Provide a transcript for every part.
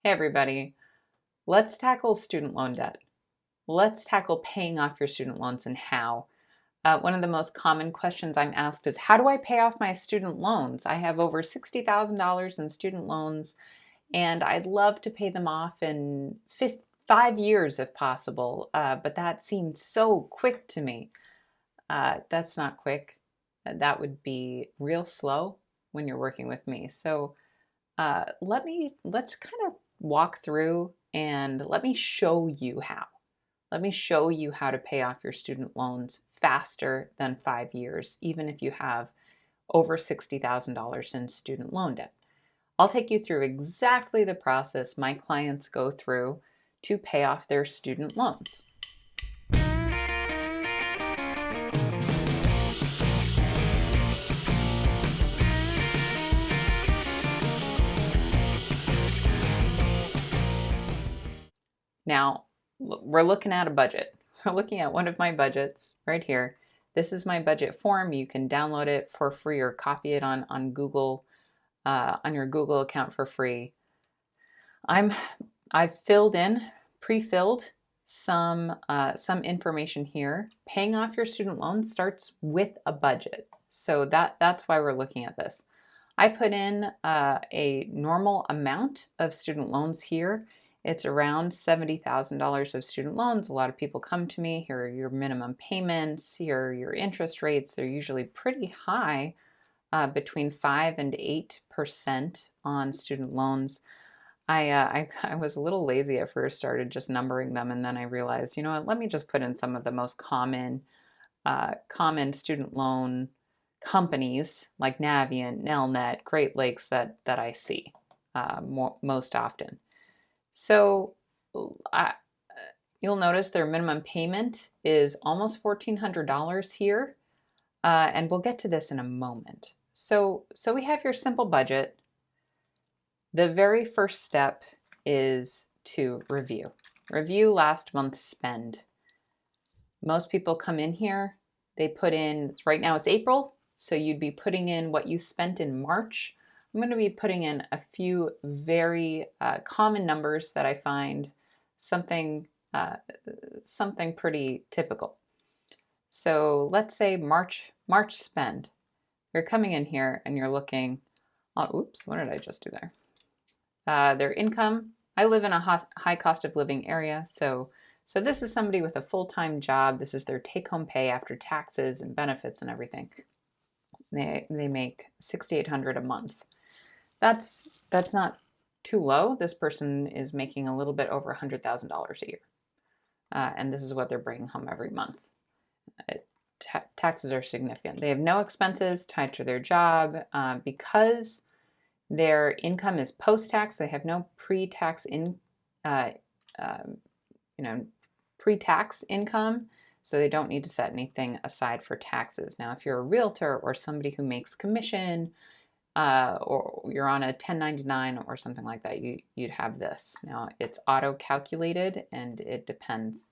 Hey everybody, let's tackle student loan debt. Let's tackle paying off your student loans and how. One of the most common questions I'm asked is, how do I pay off my student loans? I have over $60,000 in student loans and I'd love to pay them off in 5 years if possible, but that seems so quick to me. That's not quick. That would be real slow when you're working with me. So let's kind of walk through and let me show you how. Let me show you how to pay off your student loans faster than 5 years, even if you have over $60,000 in student loan debt. I'll take you through exactly the process my clients go through to pay off their student loans. Now, we're looking at a budget. We're looking at one of my budgets right here. This is my budget form. You can download it for free or copy it on Google, on your Google account for free. I've filled in, pre-filled some information here. Paying off your student loans starts with a budget, so that's why we're looking at this. I put in a normal amount of student loans here. It's around $70,000 of student loans. A lot of people come to me, here are your minimum payments, here are your interest rates. They're usually pretty high, between 5 and 8% on student loans. I was a little lazy at first, started just numbering them, and then I realized, you know what, let me just put in some of the most common student loan companies like Navient, Nelnet, Great Lakes that I see most often. So I, you'll notice their minimum payment is almost $1,400 here, and we'll get to this in a moment. So we have your simple budget. The very first step is to review. Review last month's spend. Most people come in here, they put in, right now it's April, so you'd be putting in what you spent in March. I'm going to be putting in a few very common numbers that I find something, something pretty typical. So let's say March spend. You're coming in here and you're looking, oh, oops, what did I just do there? Their income. I live in a high cost of living area, so this is somebody with a full-time job. This is their take-home pay after taxes and benefits and everything. They make $6,800 a month. That's not too low. This person is making a little bit over $100,000 a year, and this is what they're bringing home every month. Taxes are significant. They have no expenses tied to their job because their income is post-tax. They have no pre-tax uh, pre-tax income, so they don't need to set anything aside for taxes. Now, if you're a realtor or somebody who makes commission, or you're on a 1099 or something like that, you'd have this. Now, it's auto-calculated, and it depends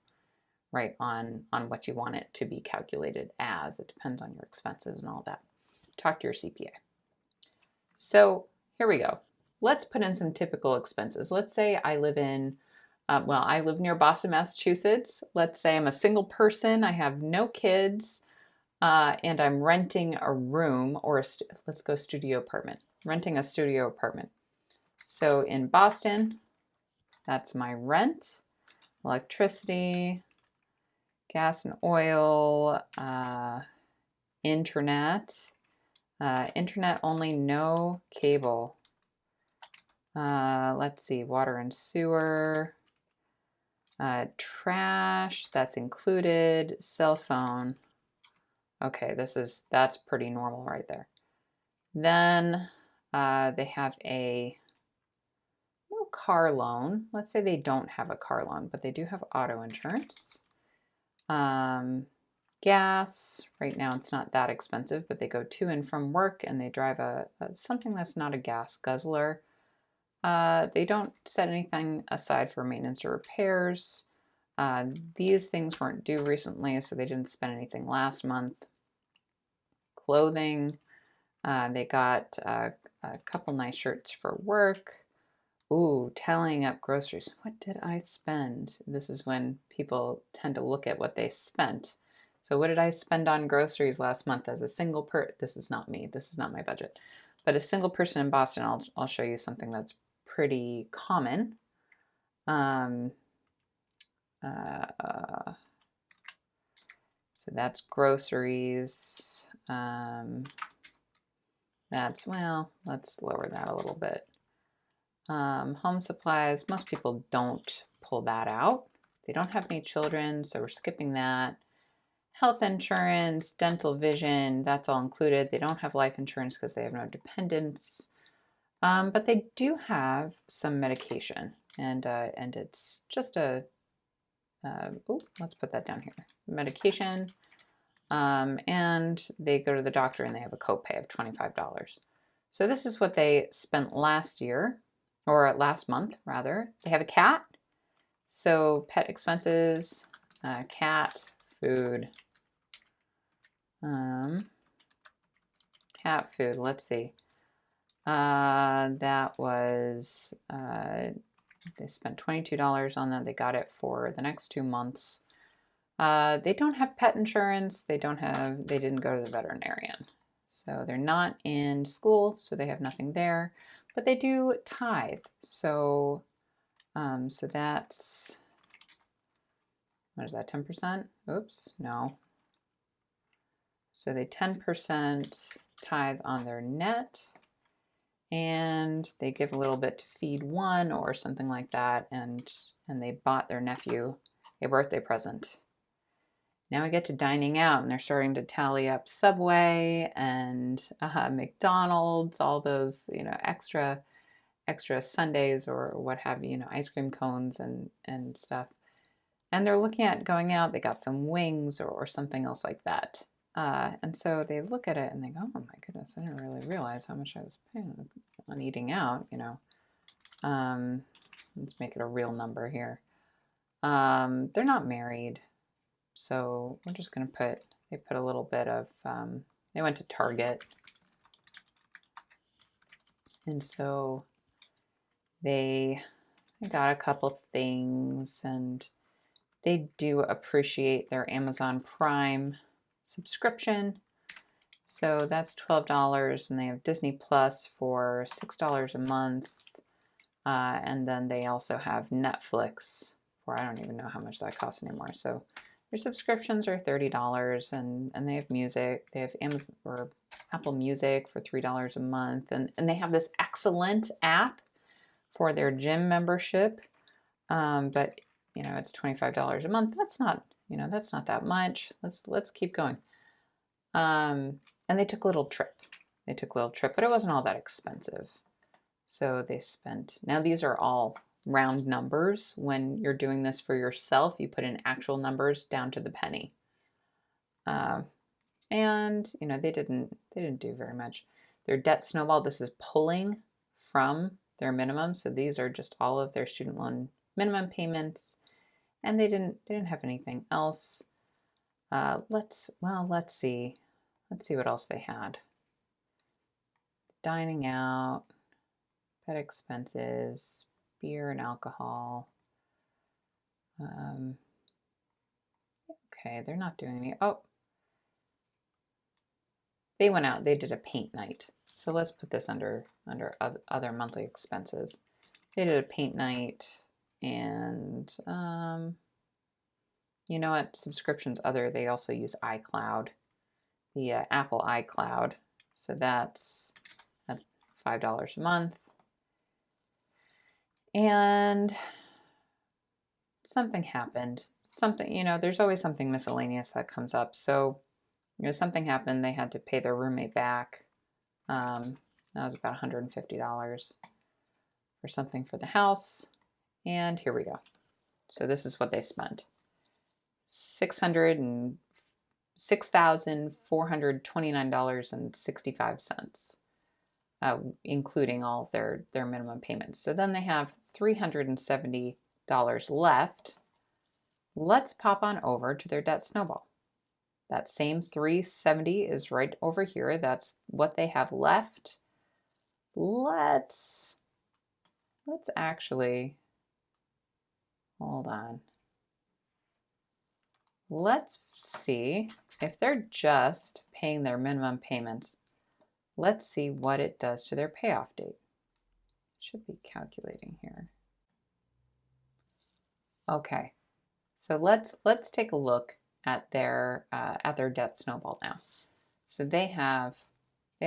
right on what you want it to be calculated as. It depends on your expenses and all that. Talk to your CPA. So here we go. Let's put in some typical expenses. Let's say I live in, I live near Boston, Massachusetts. Let's say I'm a single person, I have no kids, and I'm renting a room or let's go studio apartment. Renting a studio apartment. So in Boston, that's my rent, electricity, gas and oil, internet. Internet only, no cable. Let's see, water and sewer, trash, that's included, cell phone. Okay, that's pretty normal right there. Then they have no car loan. Let's say they don't have a car loan, but they do have auto insurance. Gas, right now it's not that expensive, but they go to and from work and they drive something that's not a gas guzzler. They don't set anything aside for maintenance or repairs. These things weren't due recently, so they didn't spend anything last month. Clothing, they got a couple nice shirts for work. Ooh, tallying up groceries. What did I spend? This is when people tend to look at what they spent. So what did I spend on groceries last month as a single this is not me. This is not my budget. But a single person in Boston, I'll show you something that's pretty common. Um, uh, so that's groceries. Well, let's lower that a little bit. Home supplies, most people don't pull that out. They don't have any children, so we're skipping that. Health insurance, dental vision, that's all included. They don't have life insurance because they have no dependents. But they do have some medication, and it's just let's put that down here. Medication, and they go to the doctor and they have a copay of $25. So this is what they spent last year, or last month rather. They have a cat, so pet expenses, cat, food, cat food. Let's see. That was they spent $22 on that. They got it for the next 2 months. They don't have pet insurance. They didn't go to the veterinarian. So they're not in school, so they have nothing there. But they do tithe. So that's, what is that, 10%? Oops, no. So they 10% tithe on their net, and they give a little bit to Feed One or something like that, and they bought their nephew a birthday present. Now we get to dining out, and they're starting to tally up Subway and McDonald's, all those, extra sundaes or what have you, ice cream cones and stuff. And they're looking at going out. They got some wings or something else like that. And so they look at it and they go, "Oh my goodness, I didn't really realize how much I was paying on eating out." Let's make it a real number here. They're not married. So we're just going to they put a little bit of, they went to Target. And so they got a couple things, and they do appreciate their Amazon Prime subscription. So that's $12, and they have Disney Plus for $6 a month. And then they also have Netflix for, I don't even know how much that costs anymore. So their subscriptions are $30, and they have music. They have Amazon or Apple Music for $3 a month, and they have this excellent app for their gym membership. But it's $25 a month. That's not that much. Let's keep going. And they took a little trip. But it wasn't all that expensive. So they spent. Now these are all round numbers. When you're doing this for yourself, you put in actual numbers down to the penny. And they didn't do very much. Their debt snowball, this is pulling from their minimum. So these are just all of their student loan minimum payments, and they didn't have anything else. Let's see what else they had. Dining out, pet expenses, beer and alcohol. Okay, they're not doing any. Oh, they went out. They did a paint night. So let's put this under other monthly expenses. They did a paint night, and you know what? Subscriptions other. They also use iCloud, the Apple iCloud. So that's $5 a month. And something happened. There's always something miscellaneous that comes up. So, something happened. They had to pay their roommate back. That was about $150 for something for the house. And here we go. So this is what they spent. $6,429.65, including all of their minimum payments. So then they have $370 left. Let's pop on over to their debt snowball. That same 370 is right over here. That's what they have left. Let's let's actually, hold on. Let's see if they're just paying their minimum payments. Let's see what it does to their payoff date. Should be calculating here. Okay, so let's take a look at their debt snowball now. So they have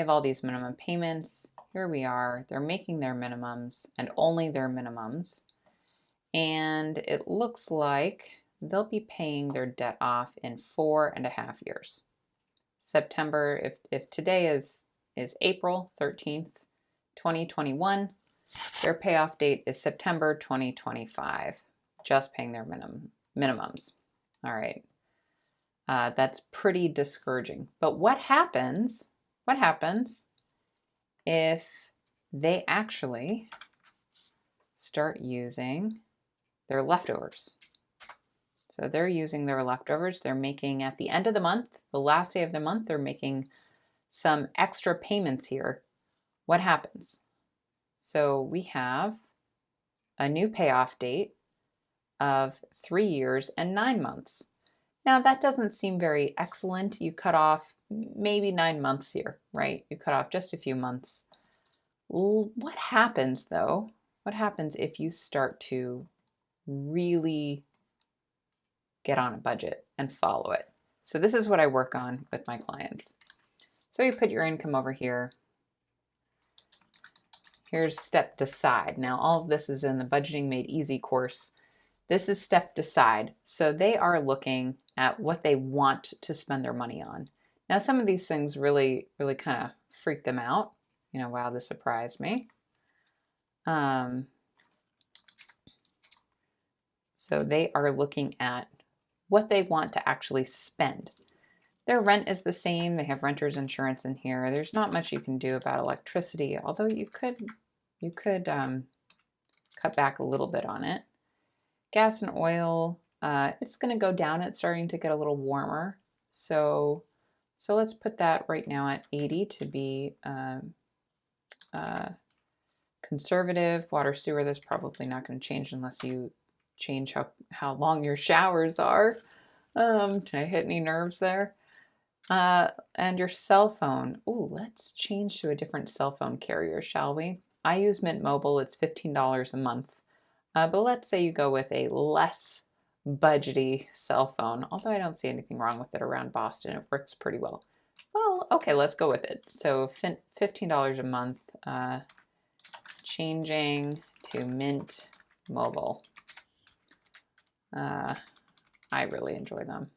all these minimum payments. Here we are. They're making their minimums and only their minimums. And it looks like they'll be paying their debt off in 4.5 years. September, if today is April 13th, 2021, their payoff date is September 2025, just paying their minimums. All right. That's pretty discouraging. But what happens if they actually start using their leftovers? So they're using their leftovers. They're making, at the end of the month, the last day of the month, they're making some extra payments here. What happens? So we have a new payoff date of 3 years and 9 months. Now that doesn't seem very excellent. You cut off maybe 9 months here, right? You cut off just a few months. What happens though? What happens if you start to really get on a budget and follow it? So this is what I work on with my clients. So you put your income over here. Here's step decide. Now all of this is in the Budgeting Made Easy course. This is step decide. So they are looking at what they want to spend their money on. Now some of these things really kind of freak them out. You know, wow, this surprised me. So they are looking at what they want to actually spend. Their rent is the same. They have renter's insurance in here. There's not much you can do about electricity, although you could cut back a little bit on it. Gas and oil, it's going to go down. It's starting to get a little warmer. So let's put that right now at 80 to be conservative. Water, sewer, that's probably not going to change unless you change how long your showers are. Did I hit any nerves there? And your cell phone. Ooh, let's change to a different cell phone carrier, shall we? I use Mint Mobile. It's $15 a month. But let's say you go with a less budgety cell phone, although I don't see anything wrong with it around Boston. It works pretty well. Well, okay, let's go with it. So $15 a month, changing to Mint Mobile. I really enjoy them.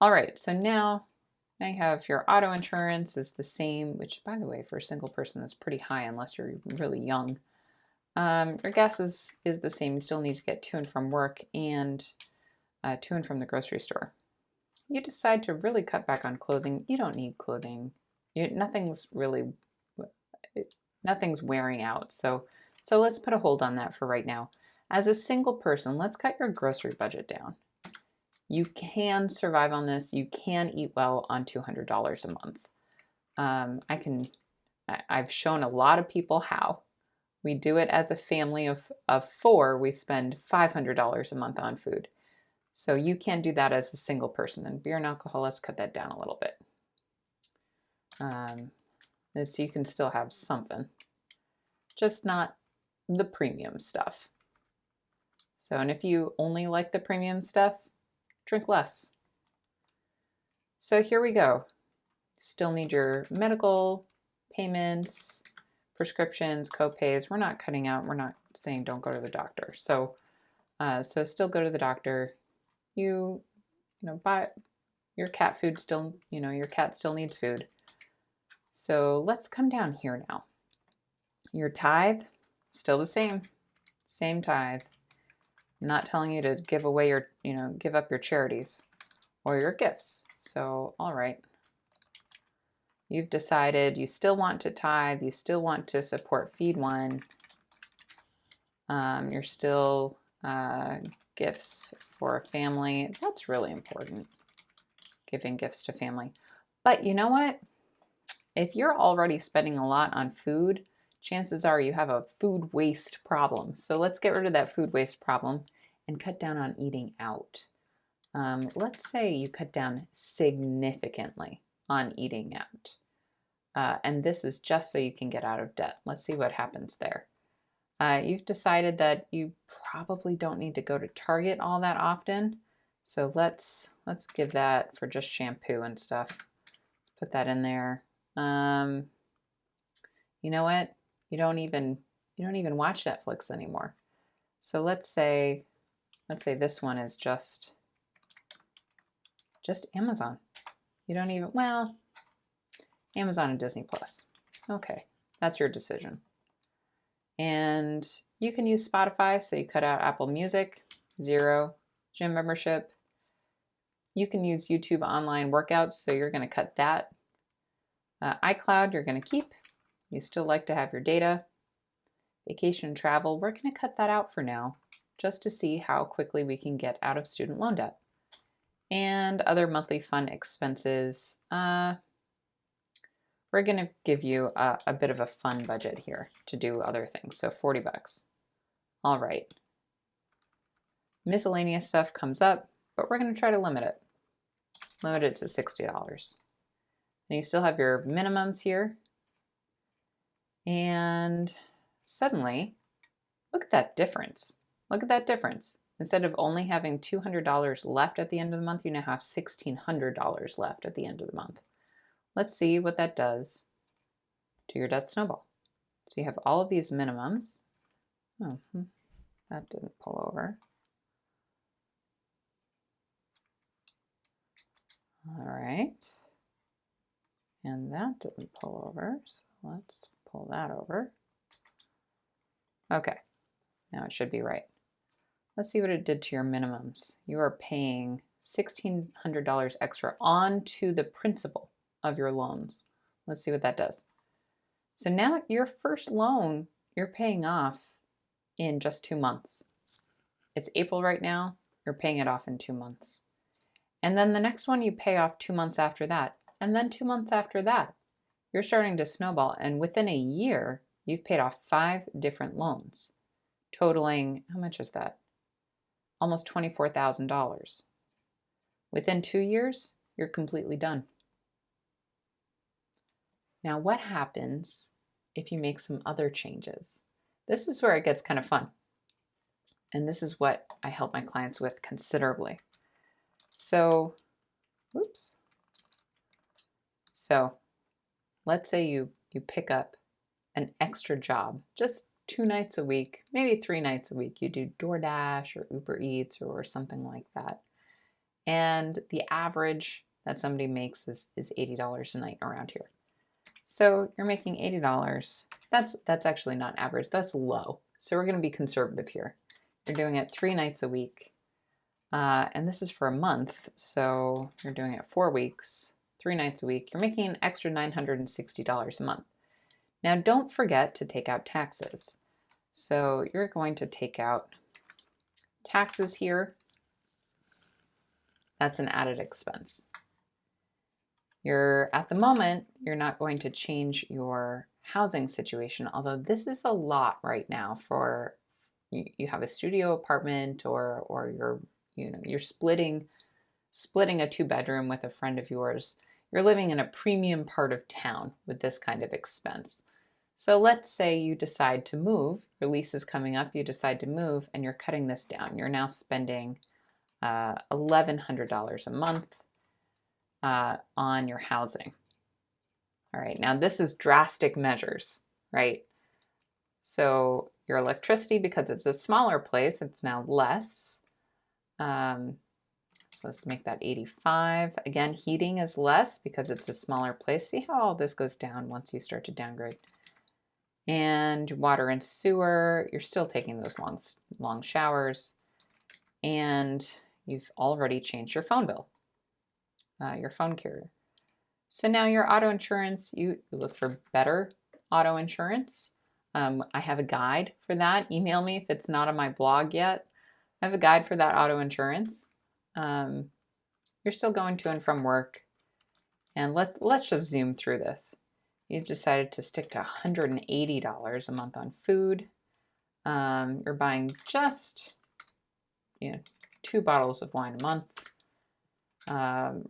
All right, so now you have your auto insurance is the same, which by the way, for a single person is pretty high unless you're really young. Your gas is the same. You still need to get to and from work and to and from the grocery store. You decide to really cut back on clothing. You don't need clothing. Nothing's wearing out. So let's put a hold on that for right now. As a single person, let's cut your grocery budget down. You can survive on this. You can eat well on $200 a month. I've shown a lot of people how. We do it as a family of 4. We spend $500 a month on food. So you can do that as a single person. And beer and alcohol, let's cut that down a little bit. So you can still have something, just not the premium stuff. So, and if you only like the premium stuff, drink less. So here we go. Still need your medical payments, prescriptions, co-pays. We're not cutting out. We're not saying don't go to the doctor. So still go to the doctor. You buy your cat food still, your cat still needs food. So let's come down here now. Your tithe, still the same tithe. I'm not telling you to give away give up your charities or your gifts. So, all right. You've decided you still want to tithe, you still want to support Feed One. You're still gifts for a family. That's really important, giving gifts to family. But you know what? If you're already spending a lot on food, chances are you have a food waste problem. So let's get rid of that food waste problem and cut down on eating out. Let's say you cut down significantly on eating out. And this is just so you can get out of debt. Let's see what happens there. You've decided that you probably don't need to go to Target all that often. So let's give that for just shampoo and stuff. Put that in there. You know what? You don't even watch Netflix anymore. So let's say this one is just Amazon. You don't even, well, Amazon and Disney Plus. Okay, that's your decision. And you can use Spotify, so you cut out Apple Music, 0, gym membership. You can use YouTube online workouts, so you're going to cut that. iCloud, you're going to keep. You still like to have your data. Vacation travel, we're going to cut that out for now, just to see how quickly we can get out of student loan debt. And other monthly fun expenses, we're going to give you a bit of a fun budget here to do other things. So $40. All right. Miscellaneous stuff comes up, but we're going to try to limit it. Limit it to $60. And you still have your minimums here. And suddenly, look at that difference. Look at that difference. Instead of only having $200 left at the end of the month, you now have $1,600 left at the end of the month. Let's see what that does to your debt snowball. So you have all of these minimums. Oh, that didn't pull over. All right. And that didn't pull over, so let's pull that over. Okay, now it should be right. Let's see what it did to your minimums. You are paying $1,600 extra onto the principal of your loans. Let's see what that does. So now your first loan, you're paying off in just 2 months. It's April right now, you're paying it off in 2 months. And then the next one you pay off 2 months after that, and then 2 months after that. You're starting to snowball, and within a year, you've paid off 5 different loans, totaling, how much is that? Almost $24,000. Within 2 years, you're completely done. Now, what happens if you make some other changes? This is where it gets kind of fun. And this is what I help my clients with considerably. So, oops. So, let's say you pick up an extra job, just 2 nights a week, maybe 3 nights a week. You do DoorDash or Uber Eats or something like that. And the average that somebody makes is $80 a night around here. So you're making $80. That's actually not average, that's low. So we're gonna be conservative here. You're doing it 3 nights a week. And this is for a month. So you're doing it 4 weeks, 3 nights a week. You're making an extra $960 a month. Now don't forget to take out taxes. So you're going to take out taxes here. That's an added expense. At the moment, you're not going to change your housing situation, although this is a lot right now for you have a studio apartment or you're splitting a 2-bedroom with a friend of yours. You're living in a premium part of town with this kind of expense. So let's say you decide to move, your lease is coming up, you decide to move and you're cutting this down. You're now spending $1,100 a month on your housing. All right, now this is drastic measures, right? So your electricity, because it's a smaller place, it's now less. So let's make that 85. Again, heating is less because it's a smaller place. See how all this goes down once you start to downgrade. And water and sewer, you're still taking those long showers. And you've already changed your phone bill, your phone carrier. So now your auto insurance, you look for better auto insurance. I have a guide for that. Email me if it's not on my blog yet. I have a guide for that auto insurance. You're still going to and from work. And let's just zoom through this. You've decided to stick to $180 a month on food. You're buying just, 2 bottles of wine a month.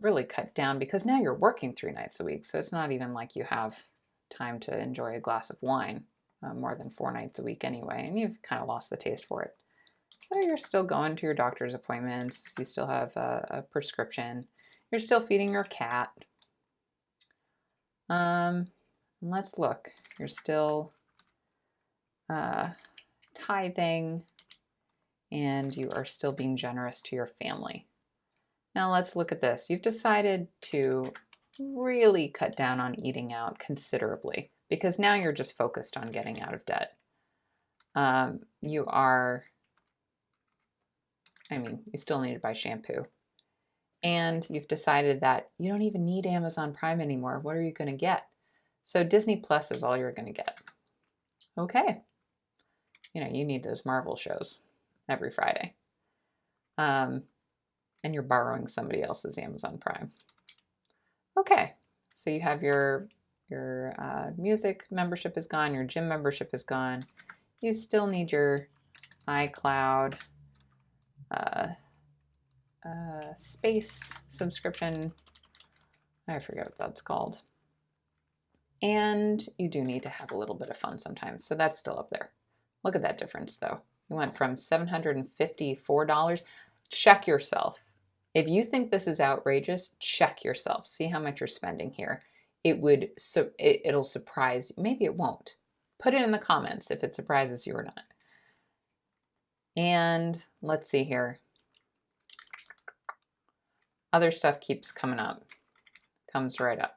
Really cut down because now you're working 3 nights a week. So it's not even like you have time to enjoy a glass of wine more than 4 nights a week anyway. And you've kind of lost the taste for it. So you're still going to your doctor's appointments. You still have a prescription. You're still feeding your cat. Let's look. You're still tithing, and you are still being generous to your family. Now let's look at this. You've decided to really cut down on eating out considerably because now you're just focused on getting out of debt. You still need to buy shampoo. And you've decided that you don't even need Amazon Prime anymore. What are you going to get? So Disney Plus is all you're going to get. Okay. You need those Marvel shows every Friday. And you're borrowing somebody else's Amazon Prime. Okay. So you have your music membership is gone. Your gym membership is gone. You still need your iCloud space subscription. I forget what that's called. And you do need to have a little bit of fun sometimes. So that's still up there. Look at that difference though. You went from $754. Check yourself. If you think this is outrageous, check yourself. See how much you're spending here. It'll surprise you. Maybe it won't. Put it in the comments if it surprises you or not. And let's see here. Other stuff keeps coming up. Comes right up.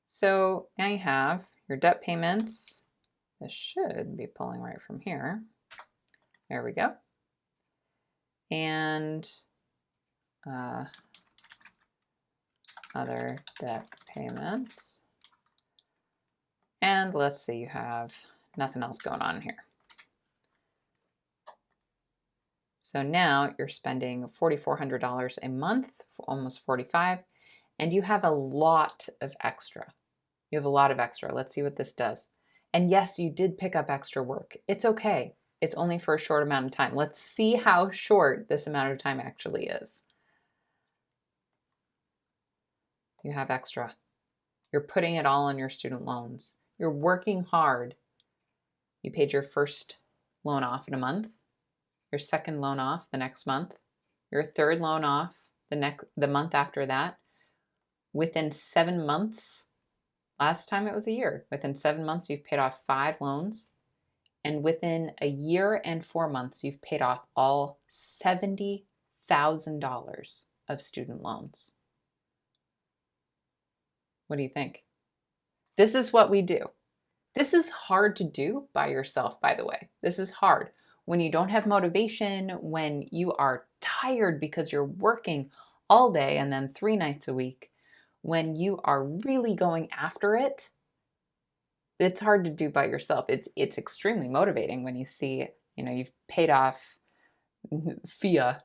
So now you have your debt payments. This should be pulling right from here. There we go. And other debt payments. And let's see, you have nothing else going on here. So now you're spending $4,400 a month, almost $45,000, and you have a lot of extra. You have a lot of extra. Let's see what this does. And yes, you did pick up extra work. It's okay. It's only for a short amount of time. Let's see how short this amount of time actually is. You have extra. You're putting it all on your student loans. You're working hard. You paid your first loan off in a month, your second loan off the next month, your third loan off the month after that. Within 7 months, last time it was a year, within 7 months you've paid off 5 loans. And within a year and 4 months, you've paid off all $70,000 of student loans. What do you think? This is what we do. This is hard to do by yourself, by the way. This is hard. When you don't have motivation, when you are tired because you're working all day and then 3 nights a week, when you are really going after it, it's hard to do by yourself. It's extremely motivating when you see, you've paid off FIA,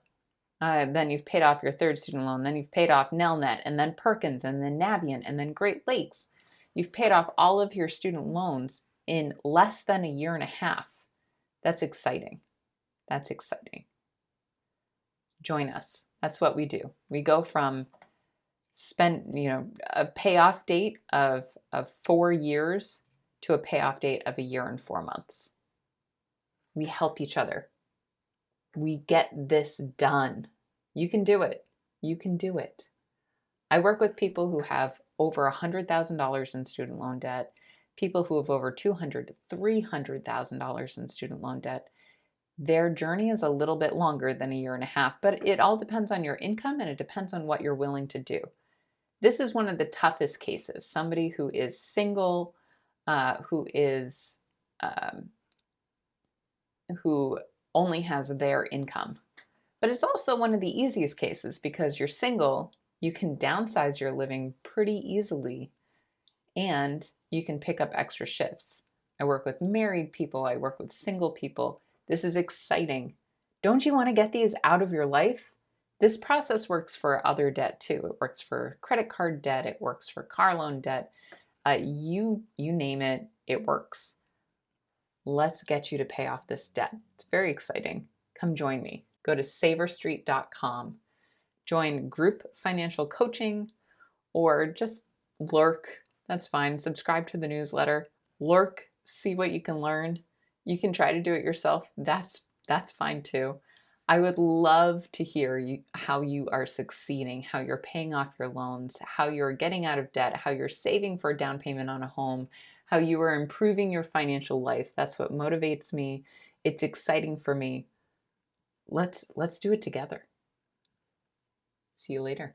then you've paid off your third student loan, then you've paid off Nelnet, and then Perkins, and then Navient, and then Great Lakes. You've paid off all of your student loans in less than a year and a half. That's exciting. That's exciting. Join us. That's what we do. We go from a payoff date of 4 years to a payoff date of a year and 4 months. We help each other. We get this done. You can do it. You can do it. I work with people who have over $100,000 in student loan debt, people who have over $200,000 to $300,000 in student loan debt. Their journey is a little bit longer than a year and a half, but it all depends on your income and it depends on what you're willing to do. This is one of the toughest cases. Somebody who is single, who only has their income. But it's also one of the easiest cases because you're single, you can downsize your living pretty easily and you can pick up extra shifts. I work with married people, I work with single people. This is exciting. Don't you want to get these out of your life? This process works for other debt too. It works for credit card debt, it works for car loan debt. You name it, it works. Let's get you to pay off this debt. It's very exciting. Come join me. Go to saverstreet.com. Join group financial coaching or just lurk. That's fine. Subscribe to the newsletter. Lurk, see what you can learn. You can try to do it yourself. That's fine too. I would love to hear how you are succeeding, how you're paying off your loans, how you're getting out of debt, how you're saving for a down payment on a home, how you are improving your financial life. That's what motivates me. It's exciting for me. Let's do it together. See you later.